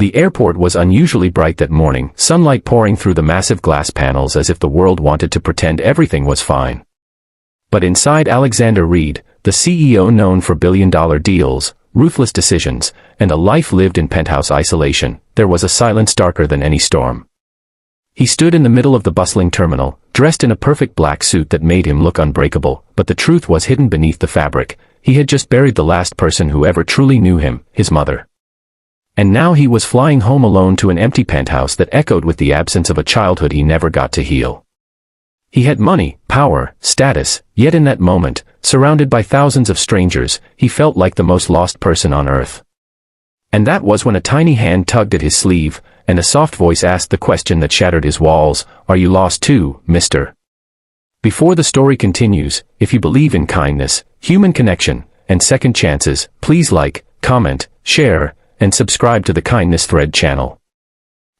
The airport was unusually bright that morning, sunlight pouring through the massive glass panels as if the world wanted to pretend everything was fine. But inside Alexander Reed, the CEO known for billion-dollar deals, ruthless decisions, and a life lived in penthouse isolation, there was a silence darker than any storm. He stood in the middle of the bustling terminal, dressed in a perfect black suit that made him look unbreakable, but the truth was hidden beneath the fabric. He had just buried the last person who ever truly knew him, his mother. And now he was flying home alone to an empty penthouse that echoed with the absence of a childhood he never got to heal. He had money, power, status, yet in that moment, surrounded by thousands of strangers, he felt like the most lost person on earth. And that was when a tiny hand tugged at his sleeve, and a soft voice asked the question that shattered his walls, "Are you lost too, mister?" Before the story continues, if you believe in kindness, human connection, and second chances, please like, comment, share, and subscribe to the Kindness Thread channel.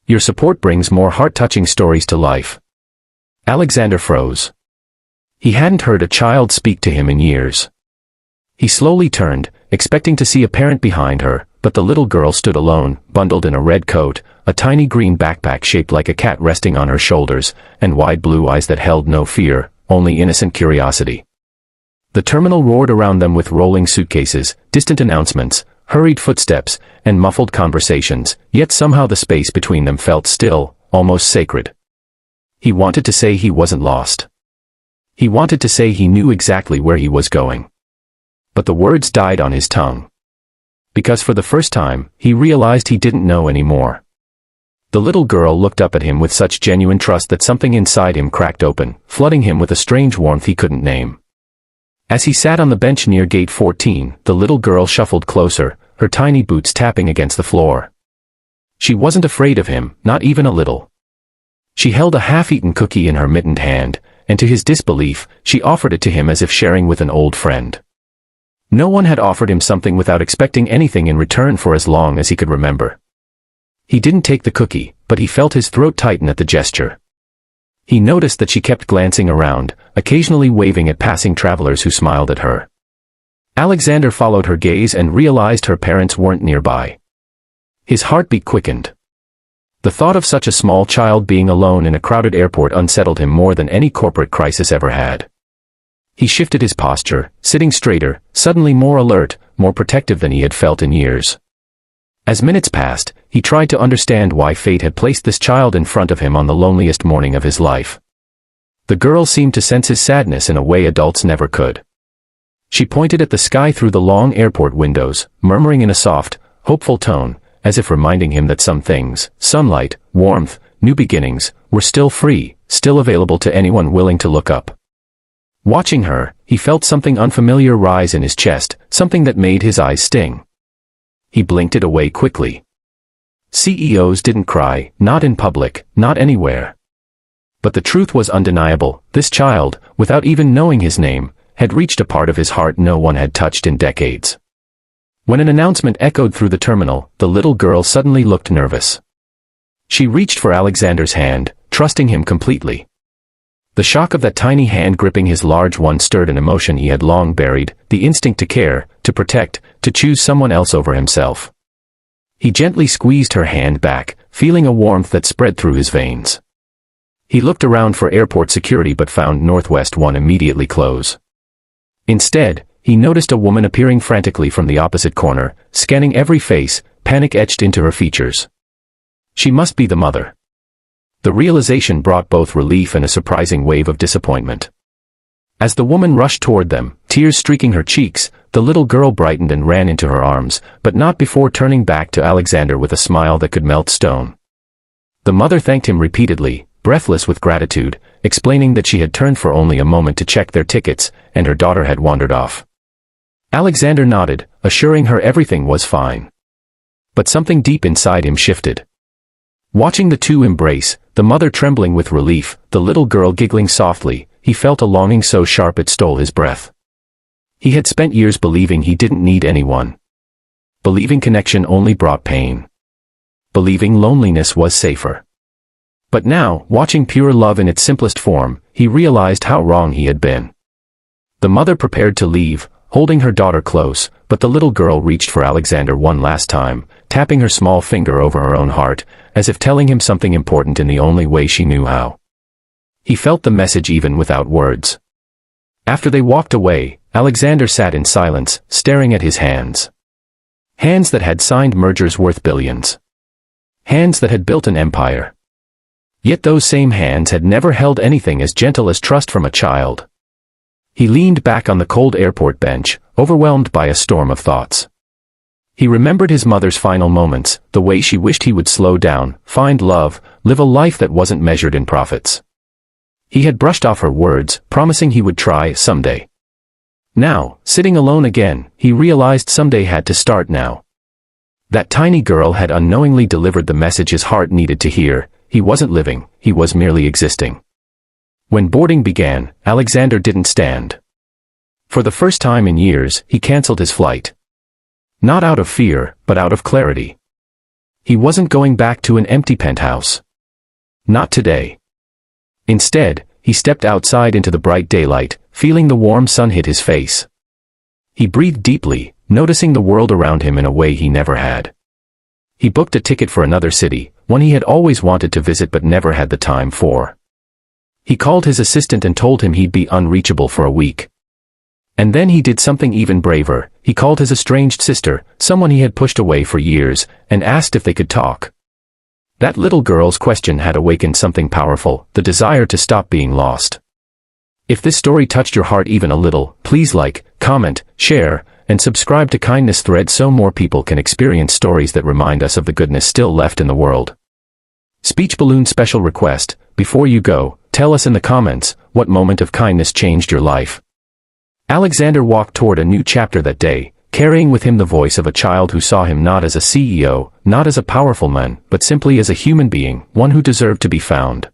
Your support brings more heart-touching stories to life. Alexander froze. He hadn't heard a child speak to him in years. He slowly turned, expecting to see a parent behind her, but the little girl stood alone, bundled in a red coat, a tiny green backpack shaped like a cat resting on her shoulders, and wide blue eyes that held no fear, only innocent curiosity. The terminal roared around them with rolling suitcases, distant announcements, hurried footsteps, and muffled conversations, yet somehow the space between them felt still, almost sacred. He wanted to say he wasn't lost. He wanted to say he knew exactly where he was going. But the words died on his tongue. Because for the first time, he realized he didn't know anymore. The little girl looked up at him with such genuine trust that something inside him cracked open, flooding him with a strange warmth he couldn't name. As he sat on the bench near gate 14, the little girl shuffled closer, her tiny boots tapping against the floor. She wasn't afraid of him, not even a little. She held a half-eaten cookie in her mittened hand, and to his disbelief, she offered it to him as if sharing with an old friend. No one had offered him something without expecting anything in return for as long as he could remember. He didn't take the cookie, but he felt his throat tighten at the gesture. He noticed that she kept glancing around, occasionally waving at passing travelers who smiled at her. Alexander followed her gaze and realized her parents weren't nearby. His heartbeat quickened. The thought of such a small child being alone in a crowded airport unsettled him more than any corporate crisis ever had. He shifted his posture, sitting straighter, suddenly more alert, more protective than he had felt in years. As minutes passed, he tried to understand why fate had placed this child in front of him on the loneliest morning of his life. The girl seemed to sense his sadness in a way adults never could. She pointed at the sky through the long airport windows, murmuring in a soft, hopeful tone, as if reminding him that some things, sunlight, warmth, new beginnings, were still free, still available to anyone willing to look up. Watching her, he felt something unfamiliar rise in his chest, something that made his eyes sting. He blinked it away quickly. CEOs didn't cry, not in public, not anywhere. But the truth was undeniable. This child, without even knowing his name, had reached a part of his heart no one had touched in decades. When an announcement echoed through the terminal, the little girl suddenly looked nervous. She reached for Alexander's hand, trusting him completely. The shock of that tiny hand gripping his large one stirred an emotion he had long buried, the instinct to care, to protect, to choose someone else over himself. He gently squeezed her hand back, feeling a warmth that spread through his veins. He looked around for airport security but found Northwest One immediately close. Instead, he noticed a woman appearing frantically from the opposite corner, scanning every face, panic etched into her features. She must be the mother. The realization brought both relief and a surprising wave of disappointment. As the woman rushed toward them, tears streaking her cheeks, the little girl brightened and ran into her arms, but not before turning back to Alexander with a smile that could melt stone. The mother thanked him repeatedly, breathless with gratitude, explaining that she had turned for only a moment to check their tickets, and her daughter had wandered off. Alexander nodded, assuring her everything was fine. But something deep inside him shifted. Watching the two embrace, the mother trembling with relief, the little girl giggling softly, he felt a longing so sharp it stole his breath. He had spent years believing he didn't need anyone. Believing connection only brought pain. Believing loneliness was safer. But now, watching pure love in its simplest form, he realized how wrong he had been. The mother prepared to leave, holding her daughter close, but the little girl reached for Alexander one last time, tapping her small finger over her own heart, as if telling him something important in the only way she knew how. He felt the message even without words. After they walked away, Alexander sat in silence, staring at his hands. Hands that had signed mergers worth billions. Hands that had built an empire. Yet those same hands had never held anything as gentle as trust from a child. He leaned back on the cold airport bench, overwhelmed by a storm of thoughts. He remembered his mother's final moments, the way she wished he would slow down, find love, live a life that wasn't measured in profits. He had brushed off her words, promising he would try someday. Now, sitting alone again, he realized someday had to start now. That tiny girl had unknowingly delivered the message his heart needed to hear. He wasn't living, he was merely existing. When boarding began, Alexander didn't stand. For the first time in years, he canceled his flight. Not out of fear, but out of clarity. He wasn't going back to an empty penthouse. Not today. Instead, he stepped outside into the bright daylight, feeling the warm sun hit his face. He breathed deeply, noticing the world around him in a way he never had. He booked a ticket for another city, one he had always wanted to visit but never had the time for. He called his assistant and told him he'd be unreachable for a week. And then he did something even braver. He called his estranged sister, someone he had pushed away for years, and asked if they could talk. That little girl's question had awakened something powerful, the desire to stop being lost. If this story touched your heart even a little, please like, comment, share, and subscribe to Kindness Thread so more people can experience stories that remind us of the goodness still left in the world. Speech balloon special request: before you go, tell us in the comments, what moment of kindness changed your life? Alexander walked toward a new chapter that day, carrying with him the voice of a child who saw him not as a CEO, not as a powerful man, but simply as a human being, one who deserved to be found.